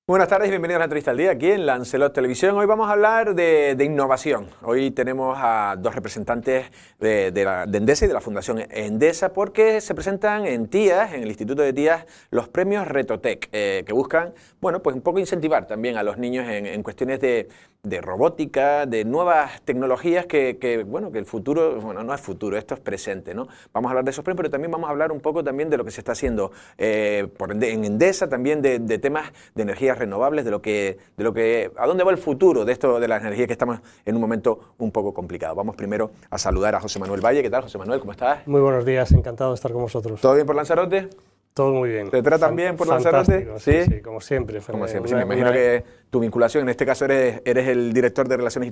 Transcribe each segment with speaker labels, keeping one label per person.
Speaker 1: Buenas tardes y bienvenidos a la entrevista al día aquí en Lancelot Televisión. Hoy vamos a hablar de innovación. Hoy tenemos a dos representantes de Endesa y de la Fundación Endesa porque se presentan en TIAS, en el Instituto de TIAS, los premios Retotec, que buscan, bueno, pues un poco incentivar también a los niños en cuestiones de robótica, de nuevas tecnologías que el futuro, bueno, no es futuro, esto es presente, ¿no? Vamos a hablar de esos premios, pero también vamos a hablar un poco también de lo que se está haciendo en Endesa, también de temas de energías renovables, de lo que a dónde va el futuro de esto de la energía, que estamos en un momento un poco complicado. Vamos primero a saludar a José Manuel Valle. ¿Qué tal, José Manuel? ¿Cómo estás?
Speaker 2: Muy buenos días, encantado de estar con vosotros.
Speaker 1: ¿Todo bien por Lanzarote?
Speaker 2: Todo muy bien.
Speaker 1: ¿Te tratan bien por Lanzarote?
Speaker 2: Sí, como siempre.
Speaker 1: Como siempre. Sí, me imagino que tu vinculación, en este caso eres el director de Relaciones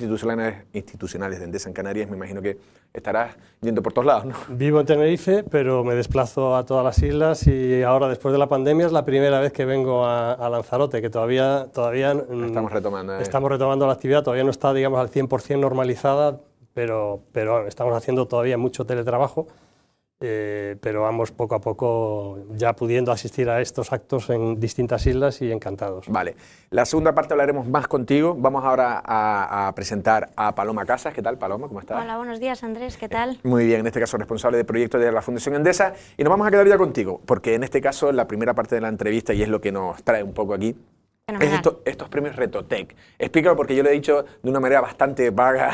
Speaker 1: Institucionales de Endesa en Canarias, me imagino que estarás yendo por todos lados, ¿no?
Speaker 2: Vivo en Tenerife, pero me desplazo a todas las islas y ahora, después de la pandemia, es la primera vez que vengo a Lanzarote, que todavía
Speaker 1: estamos retomando.
Speaker 2: Estamos retomando la actividad, todavía no está, digamos, al 100% normalizada, pero estamos haciendo todavía mucho teletrabajo. Pero vamos poco a poco ya pudiendo asistir a estos actos en distintas islas y encantados.
Speaker 1: Vale, la segunda parte hablaremos más contigo. Vamos ahora a presentar a Paloma Casas. ¿Qué tal, Paloma? ¿Cómo estás?
Speaker 3: Hola, buenos días, Andrés. ¿Qué tal?
Speaker 1: Muy bien, en este caso responsable de proyectos de la Fundación Endesa. Y nos vamos a quedar ya contigo, porque en este caso la primera parte de la entrevista, y es lo que nos trae un poco aquí, es estos premios Retotec. Explícalo, porque yo lo he dicho de una manera bastante vaga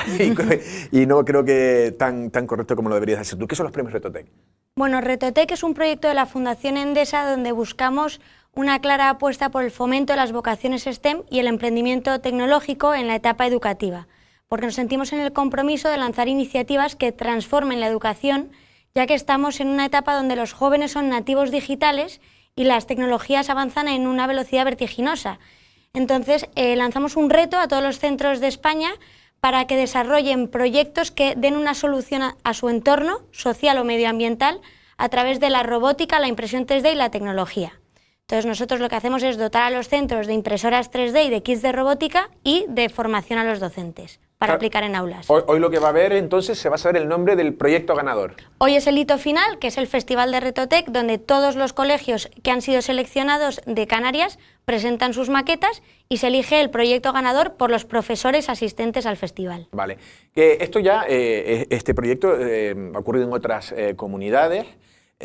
Speaker 1: y no creo que tan correcto como lo deberías decir tú. ¿Qué son los premios Retotec?
Speaker 3: Bueno, Retotec es un proyecto de la Fundación Endesa donde buscamos una clara apuesta por el fomento de las vocaciones STEM y el emprendimiento tecnológico en la etapa educativa, porque nos sentimos en el compromiso de lanzar iniciativas que transformen la educación, ya que estamos en una etapa donde los jóvenes son nativos digitales y las tecnologías avanzan en una velocidad vertiginosa. Entonces, lanzamos un reto a todos los centros de España para que desarrollen proyectos que den una solución a su entorno social o medioambiental a través de la robótica, la impresión 3D y la tecnología. Entonces, nosotros lo que hacemos es dotar a los centros de impresoras 3D y de kits de robótica y de formación a los docentes para aplicar en aulas.
Speaker 1: Hoy lo que va a haber, entonces, se va a saber el nombre del proyecto ganador.
Speaker 3: Hoy es el hito final, que es el Festival de Retotec, donde todos los colegios que han sido seleccionados de Canarias presentan sus maquetas y se elige el proyecto ganador por los profesores asistentes al festival.
Speaker 1: Vale. Que esto ya, este proyecto ha ocurrido en otras comunidades.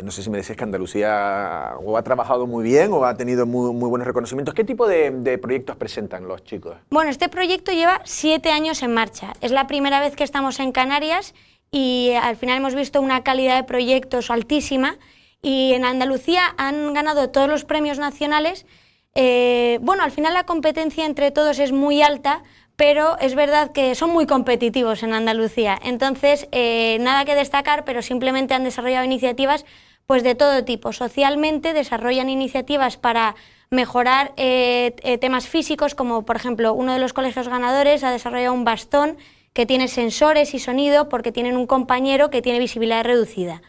Speaker 1: No sé si me decís que Andalucía o ha trabajado muy bien o ha tenido muy buenos reconocimientos. ¿Qué tipo de proyectos presentan los chicos?
Speaker 3: Bueno, este proyecto lleva 7 años en marcha. Es la primera vez que estamos en Canarias y al final hemos visto una calidad de proyectos altísima y en Andalucía han ganado todos los premios nacionales. Bueno, al final la competencia entre todos es muy alta, pero es verdad que son muy competitivos en Andalucía. Entonces, nada que destacar, pero simplemente han desarrollado iniciativas pues de todo tipo. Socialmente desarrollan iniciativas para mejorar temas físicos, como por ejemplo uno de los colegios ganadores ha desarrollado un bastón que tiene sensores y sonido porque tienen un compañero que tiene visibilidad reducida.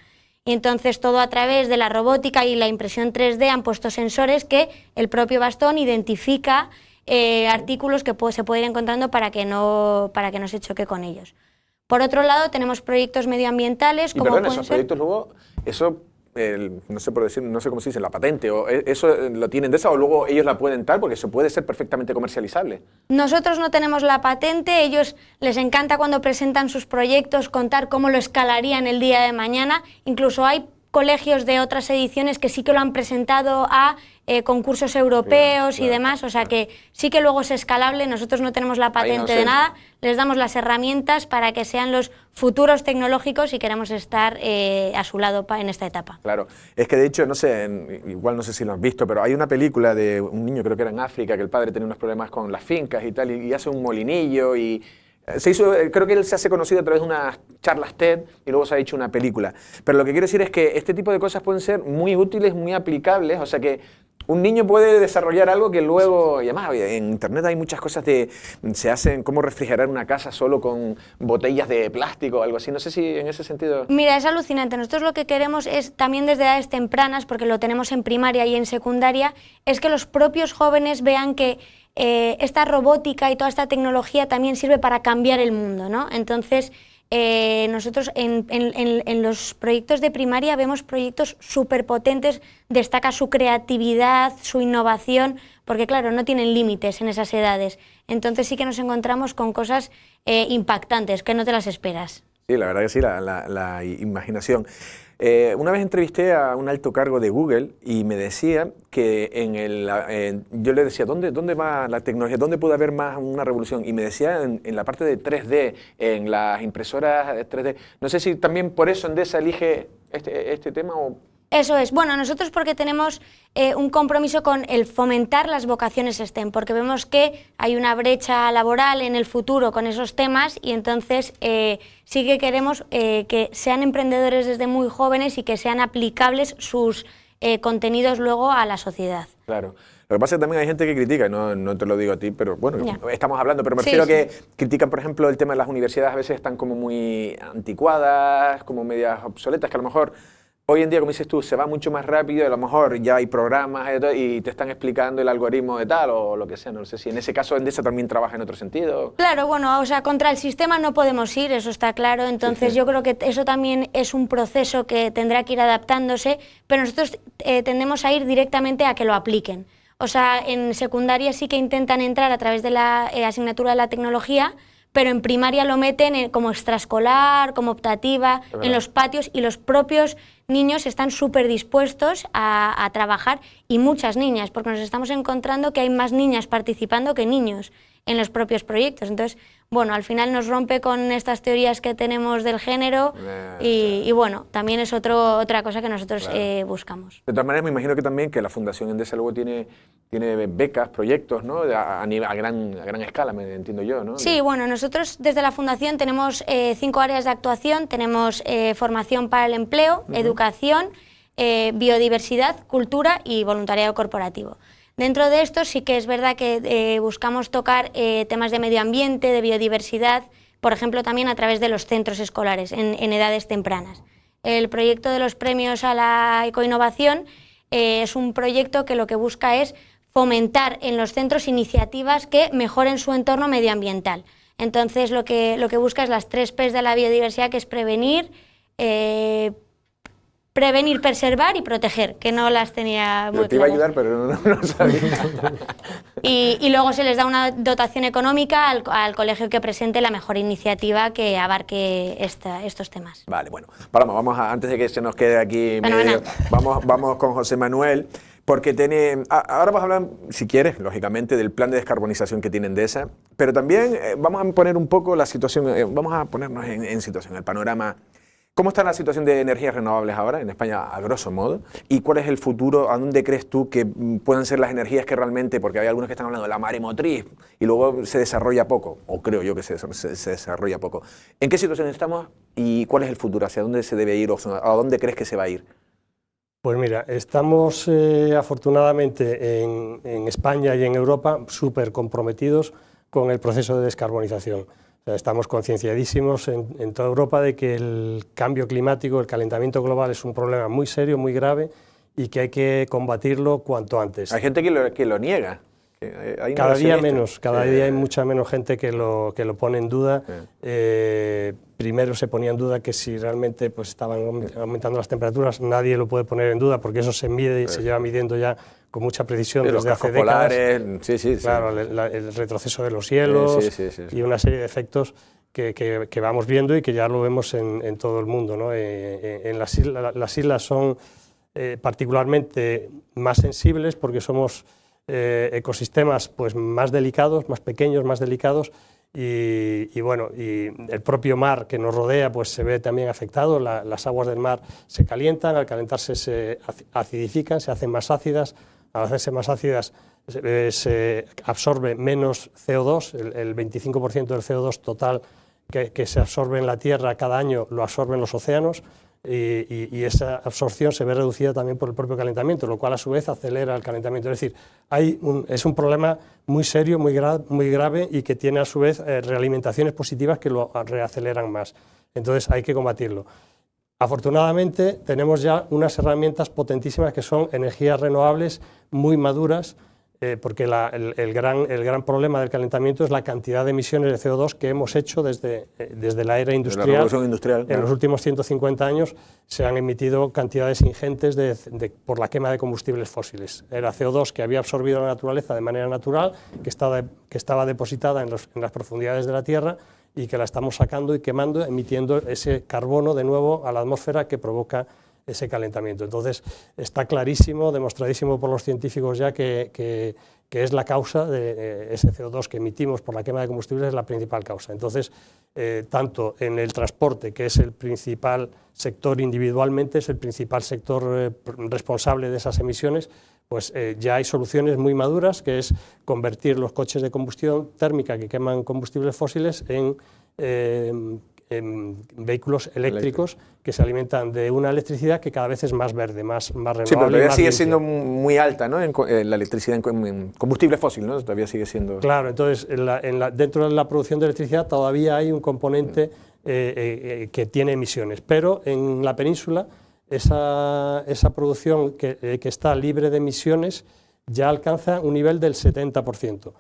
Speaker 3: Y entonces todo a través de la robótica y la impresión 3D han puesto sensores que el propio bastón identifica artículos que se puede ir encontrando para que no se choque con ellos. Por otro lado, tenemos proyectos medioambientales.
Speaker 1: Y perdón, esos proyectos luego, eso, no sé por decir, no sé cómo se dice, la patente, o eso lo tienen de esa o luego ellos la pueden tal, porque eso puede ser perfectamente comercializable.
Speaker 3: Nosotros no tenemos la patente, ellos les encanta cuando presentan sus proyectos contar cómo lo escalarían el día de mañana, incluso hay colegios de otras ediciones que sí que lo han presentado a concursos europeos y demás, o sea que sí que luego es escalable. Nosotros no tenemos la patente de nada, les damos las herramientas para que sean los futuros tecnológicos y queremos estar a su lado en esta etapa.
Speaker 1: Claro, es que de hecho, no sé, igual no sé si lo has visto, pero hay una película de un niño, creo que era en África, que el padre tenía unos problemas con las fincas y tal, y hace un molinillo y... creo que él se hace conocido a través de unas charlas TED y luego se ha hecho una película. Pero lo que quiero decir es que este tipo de cosas pueden ser muy útiles, muy aplicables, o sea que un niño puede desarrollar algo que luego, y además en internet hay muchas cosas se hacen cómo refrigerar una casa solo con botellas de plástico o algo así, no sé si en ese sentido...
Speaker 3: Mira, es alucinante, nosotros lo que queremos es también desde edades tempranas, porque lo tenemos en primaria y en secundaria, es que los propios jóvenes vean que esta robótica y toda esta tecnología también sirve para cambiar el mundo, ¿no? Entonces, nosotros en los proyectos de primaria vemos proyectos súper potentes, destaca su creatividad, su innovación, porque claro, no tienen límites en esas edades. Entonces sí que nos encontramos con cosas impactantes, que no te las esperas.
Speaker 1: Sí, la verdad que sí, la imaginación. Una vez entrevisté a un alto cargo de Google y me decía que yo le decía, ¿dónde va la tecnología? ¿Dónde puede haber más una revolución? Y me decía en la parte de 3D, en las impresoras 3D. No sé si también por eso Endesa elige este tema o...
Speaker 3: Eso es. Bueno, nosotros porque tenemos un compromiso con el fomentar las vocaciones STEM, porque vemos que hay una brecha laboral en el futuro con esos temas y entonces sí que queremos que sean emprendedores desde muy jóvenes y que sean aplicables sus contenidos luego a la sociedad.
Speaker 1: Claro. Lo que pasa es que también hay gente que critica, no te lo digo a ti, pero bueno,
Speaker 3: Ya.
Speaker 1: Estamos hablando, pero me refiero a que critican, por ejemplo, el tema de las universidades, a veces están como muy anticuadas, como medias obsoletas, que a lo mejor... Hoy en día, como dices tú, se va mucho más rápido, a lo mejor ya hay programas y te están explicando el algoritmo de tal o lo que sea. No sé si en ese caso Endesa también trabaja en otro sentido.
Speaker 3: Claro, bueno, o sea, contra el sistema no podemos ir, eso está claro. Entonces yo creo que eso también es un proceso que tendrá que ir adaptándose, pero nosotros tendemos a ir directamente a que lo apliquen. O sea, en secundaria sí que intentan entrar a través de la asignatura de la tecnología, pero en primaria lo meten como extraescolar, como optativa, en los patios, y los propios niños están súper dispuestos a trabajar, y muchas niñas, porque nos estamos encontrando que hay más niñas participando que niños en los propios proyectos. Entonces, bueno, al final nos rompe con estas teorías que tenemos del género y bueno, también es otra cosa que nosotros buscamos.
Speaker 1: De todas maneras, me imagino que también que la Fundación Endesa luego tiene becas, proyectos, ¿no? A gran escala, me entiendo yo, ¿no?
Speaker 3: Sí, bueno, nosotros desde la Fundación tenemos 5 áreas de actuación. Tenemos formación para el empleo, educación, biodiversidad, cultura y voluntariado corporativo. Dentro de esto sí que es verdad que buscamos tocar temas de medio ambiente, de biodiversidad, por ejemplo, también a través de los centros escolares en edades tempranas. El proyecto de los premios a la ecoinnovación es un proyecto que lo que busca es fomentar en los centros iniciativas que mejoren su entorno medioambiental. Entonces lo que busca es las 3 P's de la biodiversidad, que es prevenir, preservar y proteger, que no las tenía muy claras.
Speaker 1: Te iba a ayudar, pero no sabía.
Speaker 3: Y luego se les da una dotación económica al colegio que presente la mejor iniciativa que abarque estos temas.
Speaker 1: Vale, bueno, vamos antes de que se nos quede aquí medio, vamos con José Manuel, porque ahora vamos a hablar, si quieres, lógicamente, del plan de descarbonización que tiene Endesa, pero también vamos a poner un poco la situación, vamos a ponernos en situación, el panorama. ¿Cómo está la situación de energías renovables ahora en España, a grosso modo? ¿Y cuál es el futuro? ¿A dónde crees tú que puedan ser las energías que realmente, porque hay algunos que están hablando de la maremotriz y luego se desarrolla poco, o creo yo que se desarrolla poco? ¿En qué situación estamos y cuál es el futuro? ¿Hacia dónde se debe ir o a dónde crees que se va a ir?
Speaker 2: Pues mira, estamos afortunadamente en España y en Europa súper comprometidos con el proceso de descarbonización. Estamos concienciadísimos en toda Europa de que el cambio climático, el calentamiento global es un problema muy serio, muy grave y que hay que combatirlo cuanto antes.
Speaker 1: Hay gente que lo niega.
Speaker 2: Cada día menos, cada día hay mucha menos gente que lo pone en duda. Primero se ponía en duda que si realmente pues, estaban aumentando las temperaturas, nadie lo puede poner en duda porque eso se mide y se lleva midiendo ya con mucha precisión desde hace décadas. Claro, el retroceso de los hielos y una serie de efectos que vamos viendo y que ya lo vemos en todo el mundo, ¿no? Las islas son particularmente más sensibles porque somos ecosistemas pues, más delicados, más pequeños, más delicados y bueno, y el propio mar que nos rodea pues, se ve también afectado. Las aguas del mar se calientan, al calentarse se acidifican, se hacen más ácidas. Al hacerse más ácidas se absorbe menos CO2, el 25% del CO2 total que se absorbe en la Tierra cada año lo absorben los océanos y esa absorción se ve reducida también por el propio calentamiento, lo cual a su vez acelera el calentamiento. Es decir, es un problema muy serio, muy grave y que tiene a su vez realimentaciones positivas que lo reaceleran más. Entonces hay que combatirlo. Afortunadamente tenemos ya unas herramientas potentísimas que son energías renovables muy maduras porque el gran problema del calentamiento es la cantidad de emisiones de CO2 que hemos hecho desde la era industrial.
Speaker 1: La revolución industrial.
Speaker 2: En los últimos 150 años se han emitido cantidades ingentes por la quema de combustibles fósiles. Era CO2 que había absorbido la naturaleza de manera natural, que estaba depositada en las profundidades de la Tierra y que la estamos sacando y quemando, emitiendo ese carbono de nuevo a la atmósfera que provoca ese calentamiento. Entonces, está clarísimo, demostradísimo por los científicos ya que es la causa de ese CO2 que emitimos por la quema de combustibles, es la principal causa. Entonces, tanto en el transporte, que es el principal sector individualmente, es el principal sector responsable de esas emisiones, pues ya hay soluciones muy maduras, que es convertir los coches de combustión térmica que queman combustibles fósiles en vehículos eléctricos que se alimentan de una electricidad que cada vez es más verde, más renovable.
Speaker 1: Sí, pero todavía sigue
Speaker 2: limpia.
Speaker 1: siendo muy alta, ¿no? En la electricidad en combustible fósil, ¿no? Todavía sigue siendo...
Speaker 2: Claro, entonces dentro de la producción de electricidad todavía hay un componente que tiene emisiones, pero en la península esa producción que está libre de emisiones ya alcanza un nivel del 70%.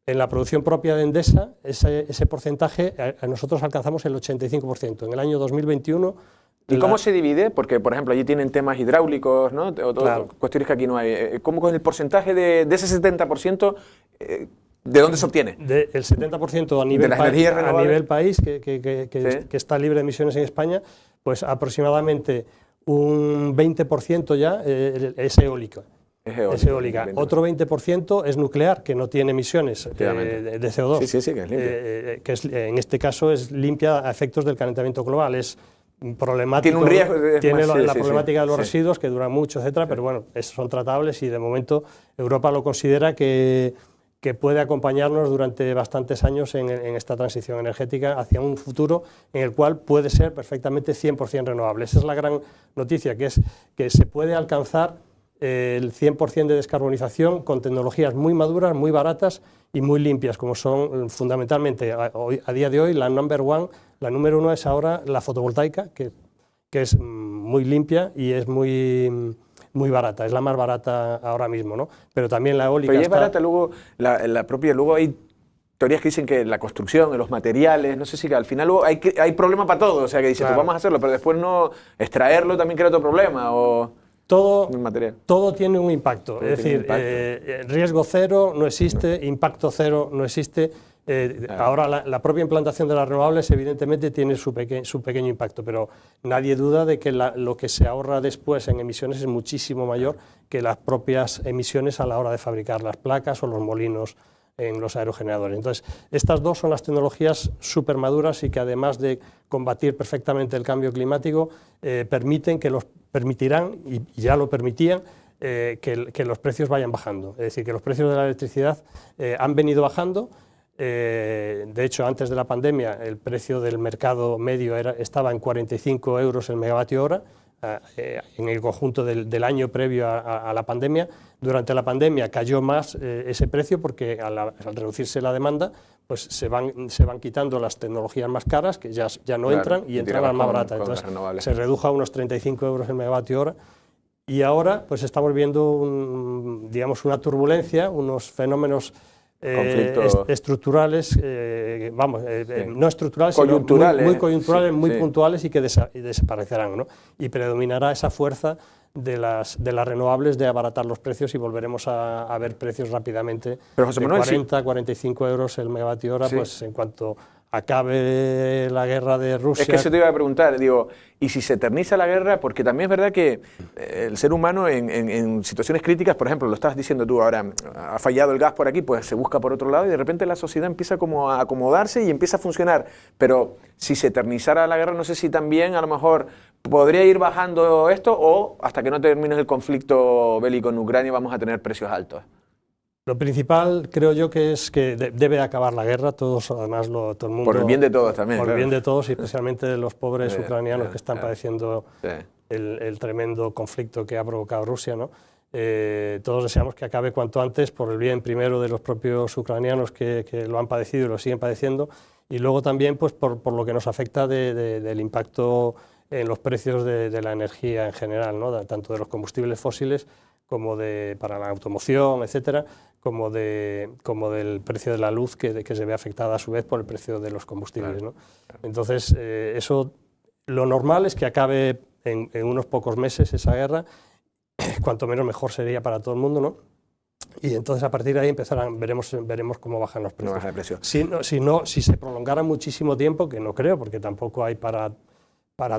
Speaker 2: En la producción propia de Endesa, ese porcentaje, nosotros alcanzamos el 85%. En el año 2021...
Speaker 1: ¿Y cómo se divide? Porque, por ejemplo, allí tienen temas hidráulicos, ¿no?
Speaker 2: Claro.
Speaker 1: Cuestiones que aquí no hay. ¿Cómo con el porcentaje de ese 70%, de dónde se obtiene?
Speaker 2: El 70% a nivel país, que está libre de emisiones en España, pues aproximadamente un 20% ya es eólica. Es eólica. Otro 20% es nuclear, que no tiene emisiones de CO2.
Speaker 1: Sí, que es limpia.
Speaker 2: Que en este caso es limpia a efectos del calentamiento global. Es problemático.
Speaker 1: Tiene un riesgo.
Speaker 2: Tiene la problemática de los residuos, que duran mucho, etcétera, pero bueno, esos son tratables y de momento Europa lo considera que puede acompañarnos durante bastantes años en esta transición energética hacia un futuro en el cual puede ser perfectamente 100% renovable. Esa es la gran noticia, que es que se puede alcanzar el 100% de descarbonización con tecnologías muy maduras, muy baratas y muy limpias, como son fundamentalmente a día de hoy la número uno es ahora la fotovoltaica, que es muy limpia y es muy barata, es la más barata ahora mismo, ¿no? Pero también la eólica.
Speaker 1: Pero ya es barata, luego luego hay teorías que dicen que la construcción, los materiales, no sé si que al final luego hay problema para todo, o sea que dices,
Speaker 2: claro,
Speaker 1: pues vamos a hacerlo, pero después no extraerlo también crea otro problema o...
Speaker 2: Todo tiene un impacto, es decir, riesgo cero no existe, impacto cero no existe. Ahora la propia implantación de las renovables evidentemente tiene su pequeño impacto, pero nadie duda de que lo que se ahorra después en emisiones es muchísimo mayor que las propias emisiones a la hora de fabricar las placas o los molinos en los aerogeneradores. Entonces, estas dos son las tecnologías súper maduras y que además de combatir perfectamente el cambio climático, permitirán, y ya lo permitían, que los precios vayan bajando. Es decir, que los precios de la electricidad han venido bajando. De hecho, antes de la pandemia, el precio del mercado medio estaba en 45 euros el megavatio hora, en el conjunto del año previo a la pandemia. Durante la pandemia cayó más ese precio porque al reducirse la demanda, pues se van quitando las tecnologías más caras, que ya no entran, y entran las más baratas. Entonces se redujo a unos 35 euros el megavatio hora. Y ahora pues estamos viendo una turbulencia, unos fenómenos estructurales, no estructurales,
Speaker 1: coyunturales,
Speaker 2: muy coyunturales, muy puntuales y que desaparecerán, ¿no? Y predominará esa fuerza de las renovables de abaratar los precios y volveremos a ver precios rápidamente de 40, 45 euros el megavatio hora, pues en cuanto acabe la guerra de Rusia.
Speaker 1: Es que eso te iba a preguntar, digo, ¿y si se eterniza la guerra? Porque también es verdad que el ser humano en situaciones críticas, por ejemplo, lo estabas diciendo tú ahora, ha fallado el gas por aquí, pues se busca por otro lado y de repente la sociedad empieza como a acomodarse y empieza a funcionar. Pero si se eternizara la guerra, no sé si también a lo mejor podría ir bajando esto o hasta que no termine el conflicto bélico en Ucrania vamos a tener precios altos.
Speaker 2: Lo principal creo yo que es que debe acabar la guerra, todos además todo el mundo...
Speaker 1: Por el bien de todos también.
Speaker 2: Por el bien de todos y especialmente de los pobres ucranianos que están padeciendo el tremendo conflicto que ha provocado Rusia, ¿no? Todos deseamos que acabe cuanto antes por el bien primero de los propios ucranianos que lo han padecido y lo siguen padeciendo, y luego también pues por lo que nos afecta del impacto en los precios de la energía en general, ¿no? Tanto de los combustibles fósiles como para la automoción, etcétera, como del precio de la luz que se ve afectada a su vez por el precio de los combustibles, ¿no? Entonces, eso, lo normal es que acabe en unos pocos meses esa guerra, cuanto menos mejor sería para todo el mundo, ¿no? Y entonces a partir de ahí veremos cómo bajan los precios.
Speaker 1: No baja de precio.
Speaker 2: Si se prolongara muchísimo tiempo, que no creo, porque tampoco hay para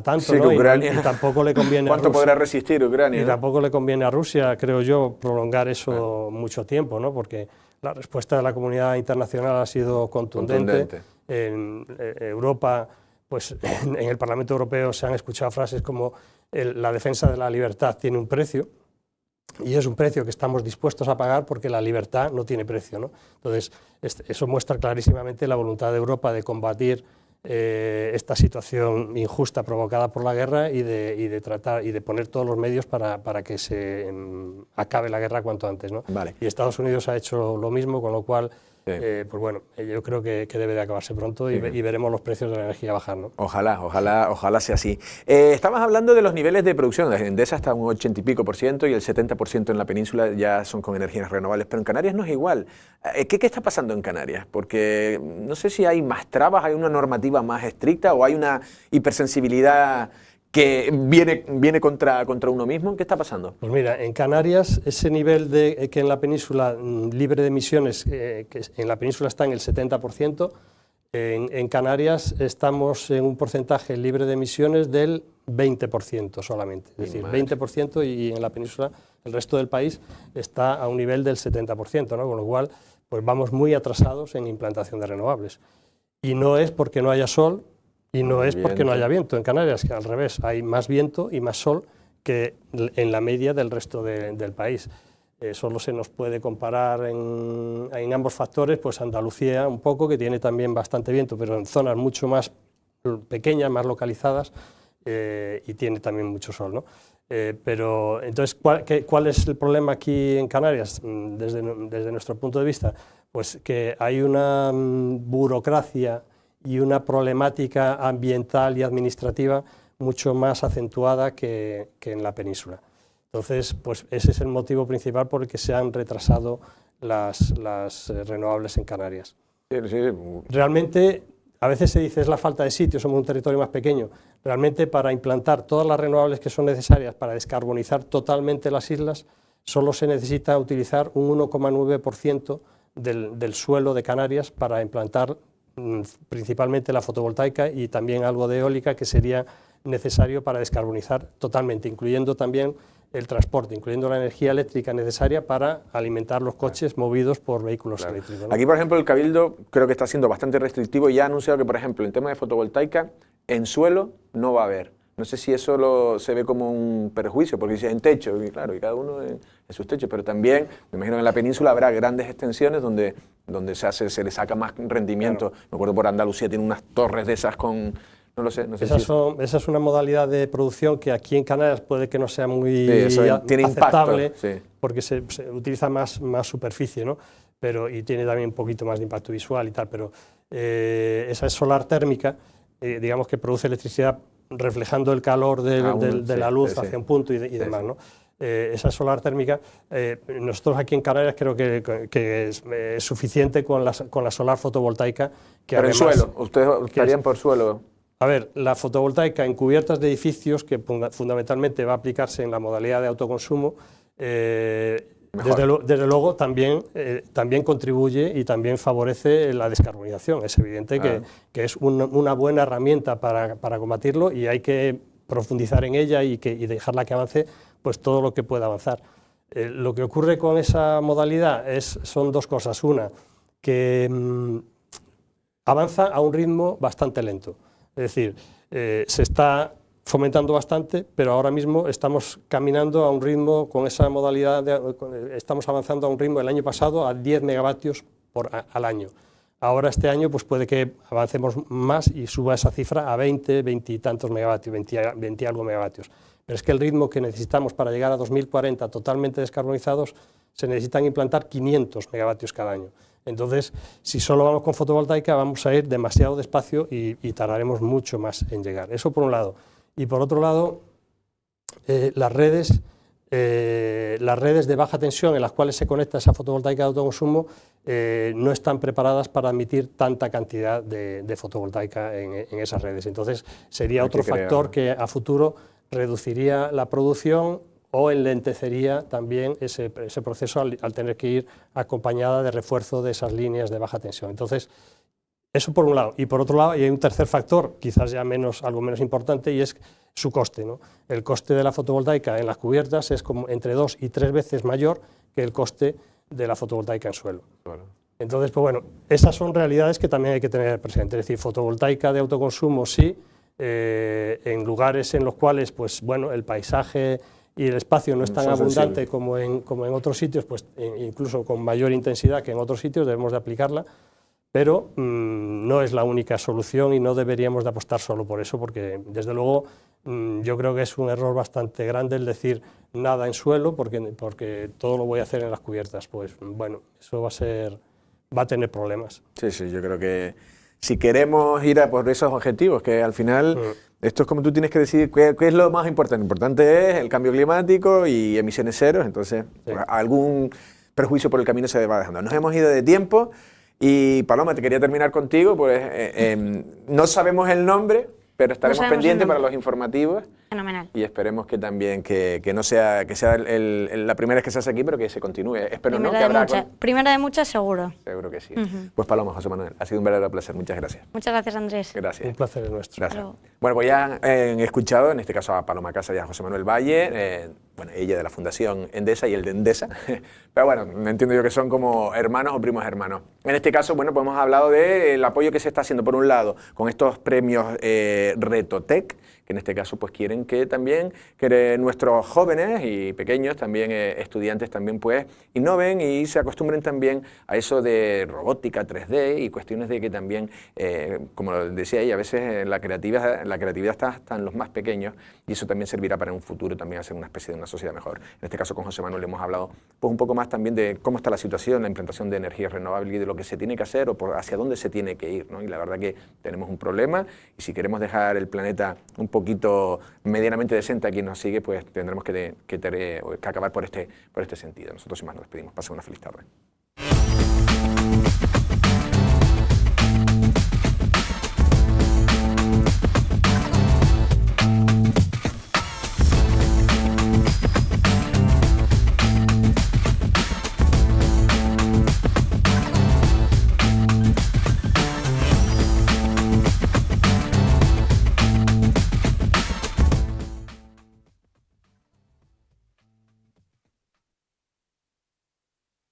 Speaker 2: tanto,
Speaker 1: sí,
Speaker 2: ¿no?
Speaker 1: Ucrania,
Speaker 2: y tampoco le conviene
Speaker 1: ¿cuánto
Speaker 2: a Rusia,
Speaker 1: podrá resistir Ucrania?
Speaker 2: Y tampoco le conviene a Rusia, creo yo, prolongar eso mucho tiempo, ¿no? Porque la respuesta de la comunidad internacional ha sido contundente. En Europa, pues en el Parlamento Europeo se han escuchado frases como la defensa de la libertad tiene un precio, y es un precio que estamos dispuestos a pagar porque la libertad no tiene precio, ¿no? Entonces, eso muestra clarísimamente la voluntad de Europa de combatir esta situación injusta provocada por la guerra y de tratar y de poner todos los medios para que se acabe la guerra cuanto antes, ¿no?
Speaker 1: Vale.
Speaker 2: Y Estados Unidos ha hecho lo mismo, con lo cual, pues bueno, yo creo que debe de acabarse pronto y veremos los precios de la energía bajar, ¿no?
Speaker 1: Ojalá sea así. Estabas hablando de los niveles de producción. En Endesa está un 80 y pico % y el 70% en la península ya son con energías renovables, pero en Canarias no es igual. ¿Qué está pasando en Canarias? Porque no sé si hay más trabas, hay una normativa más estricta o hay una hipersensibilidad que viene contra uno mismo. ¿Qué está pasando?
Speaker 2: Pues mira, en Canarias ese nivel que en la península libre de emisiones, que en la península está en el 70%, en Canarias estamos en un porcentaje libre de emisiones del 20% solamente, es decir, 20%, y en la península el resto del país está a un nivel del 70%, ¿no? Con lo cual pues vamos muy atrasados en implantación de renovables. Y no es porque no haya sol, y no es porque no haya viento en Canarias, que al revés, hay más viento y más sol que en la media del resto del país. Solo se nos puede comparar en ambos factores, pues Andalucía un poco, que tiene también bastante viento, pero en zonas mucho más pequeñas, más localizadas, y tiene también mucho sol, ¿no? Pero entonces, ¿cuál es el problema aquí en Canarias desde nuestro punto de vista? Pues que hay una burocracia y una problemática ambiental y administrativa mucho más acentuada que en la península. Entonces, pues ese es el motivo principal por el que se han retrasado las renovables en Canarias. Realmente, a veces se dice es la falta de sitio, somos un territorio más pequeño. Realmente, para implantar todas las renovables que son necesarias para descarbonizar totalmente las islas, solo se necesita utilizar un 1,9% del suelo de Canarias para implantar principalmente la fotovoltaica y también algo de eólica, que sería necesario para descarbonizar totalmente, incluyendo también el transporte, incluyendo la energía eléctrica necesaria para alimentar los coches movidos por vehículos eléctricos, ¿no?
Speaker 1: Aquí, por ejemplo, el Cabildo creo que está siendo bastante restrictivo y ya ha anunciado que, por ejemplo, en tema de fotovoltaica, en suelo no va a haber. No sé si eso se ve como un perjuicio, porque dice en techo, y claro, y cada uno en sus techos, pero también, me imagino que en la península habrá grandes extensiones donde se le saca más rendimiento. Claro. Me acuerdo por Andalucía tiene unas torres de esas con... No lo sé, no sé
Speaker 2: esa es una modalidad de producción que aquí en Canarias puede que no sea muy
Speaker 1: tiene
Speaker 2: aceptable,
Speaker 1: impacto,
Speaker 2: porque se utiliza más superficie, ¿no? Y tiene también un poquito más de impacto visual y tal, pero esa es solar térmica, digamos que produce electricidad reflejando el calor de la luz hacia un punto y demás, ¿no? Esa solar térmica, nosotros aquí en Canarias creo que es suficiente con la solar fotovoltaica.
Speaker 1: Pero en suelo, ustedes estarían por suelo.
Speaker 2: A ver, la fotovoltaica en cubiertas de edificios, que fundamentalmente va a aplicarse en la modalidad de autoconsumo, desde luego también contribuye y también favorece la descarbonización. Es evidente que es una buena herramienta para combatirlo, y hay que profundizar en ella y dejarla que avance pues todo lo que pueda avanzar. Lo que ocurre con esa modalidad son dos cosas. Una, que avanza a un ritmo bastante lento. Es decir, se está fomentando bastante, pero ahora mismo estamos caminando a un ritmo con esa modalidad, estamos avanzando a un ritmo el año pasado a 10 megavatios al año. Ahora este año pues puede que avancemos más y suba esa cifra a 20 y tantos megavatios, 20 y algo megavatios. Pero es que el ritmo que necesitamos para llegar a 2040 totalmente descarbonizados, se necesitan implantar 500 megavatios cada año. Entonces, si solo vamos con fotovoltaica, vamos a ir demasiado despacio y tardaremos mucho más en llegar. Eso por un lado. Y por otro lado, las redes las redes de baja tensión en las cuales se conecta esa fotovoltaica de autoconsumo no están preparadas para admitir tanta cantidad de fotovoltaica en esas redes. Entonces sería otro factor que a futuro reduciría la producción o enlentecería también ese proceso al tener que ir acompañada de refuerzo de esas líneas de baja tensión. Entonces, eso por un lado. Y por otro lado, y hay un tercer factor, quizás ya algo menos importante, y es su coste, ¿no? El coste de la fotovoltaica en las cubiertas es como entre 2 y 3 veces mayor que el coste de la fotovoltaica en suelo. Bueno. Entonces, pues bueno, esas son realidades que también hay que tener presente. Es decir, fotovoltaica de autoconsumo sí, en lugares en los cuales, pues bueno, el paisaje y el espacio no es tan abundante como en otros sitios, pues incluso con mayor intensidad que en otros sitios debemos de aplicarla, pero no es la única solución y no deberíamos de apostar solo por eso, porque desde luego yo creo que es un error bastante grande el decir nada en suelo porque todo lo voy a hacer en las cubiertas. Pues bueno, eso va a tener problemas.
Speaker 1: Sí, sí, yo creo que si queremos ir a por esos objetivos, que al final esto es como tú tienes que decidir qué es lo más importante. Lo importante es el cambio climático y emisiones ceros, entonces pues, algún perjuicio por el camino se va dejando. Nos hemos ido de tiempo y Paloma, te quería terminar contigo, pues no sabemos el nombre, pero estaremos pendientes para los informativos.
Speaker 3: Fenomenal.
Speaker 1: Y esperemos que también que no sea la primera vez que se hace aquí, pero que se continúe. Espero no que habrá
Speaker 3: primera de muchas, seguro.
Speaker 1: Seguro que sí. Pues Paloma, José Manuel, ha sido un verdadero placer. Muchas gracias.
Speaker 3: Muchas gracias, Andrés.
Speaker 1: Gracias.
Speaker 2: Un placer es nuestro.
Speaker 1: Gracias. Bueno, pues ya han escuchado, en este caso a Paloma Casas y a José Manuel Valle, bueno, ella de la Fundación Endesa y el de Endesa, pero bueno, entiendo yo que son como hermanos o primos hermanos. En este caso, bueno, pues hemos hablado del apoyo que se está haciendo, por un lado, con estos premios Retotec, que en este caso pues quieren que también nuestros jóvenes y pequeños, también estudiantes, también pues innoven y se acostumbren también a eso de robótica 3D y cuestiones de que también, como decía ella, a veces la creatividad está en los más pequeños y eso también servirá para en un futuro también hacer una especie de una sociedad mejor. En este caso con José Manuel hemos hablado pues un poco más también de cómo está la situación, la implantación de energías renovables y de lo que se tiene que hacer o hacia dónde se tiene que ir, ¿no? Y la verdad que tenemos un problema y si queremos dejar el planeta un poquito medianamente decente a quien nos sigue, pues tendremos que acabar por este sentido. Nosotros sin más nos despedimos. Pasen una feliz tarde.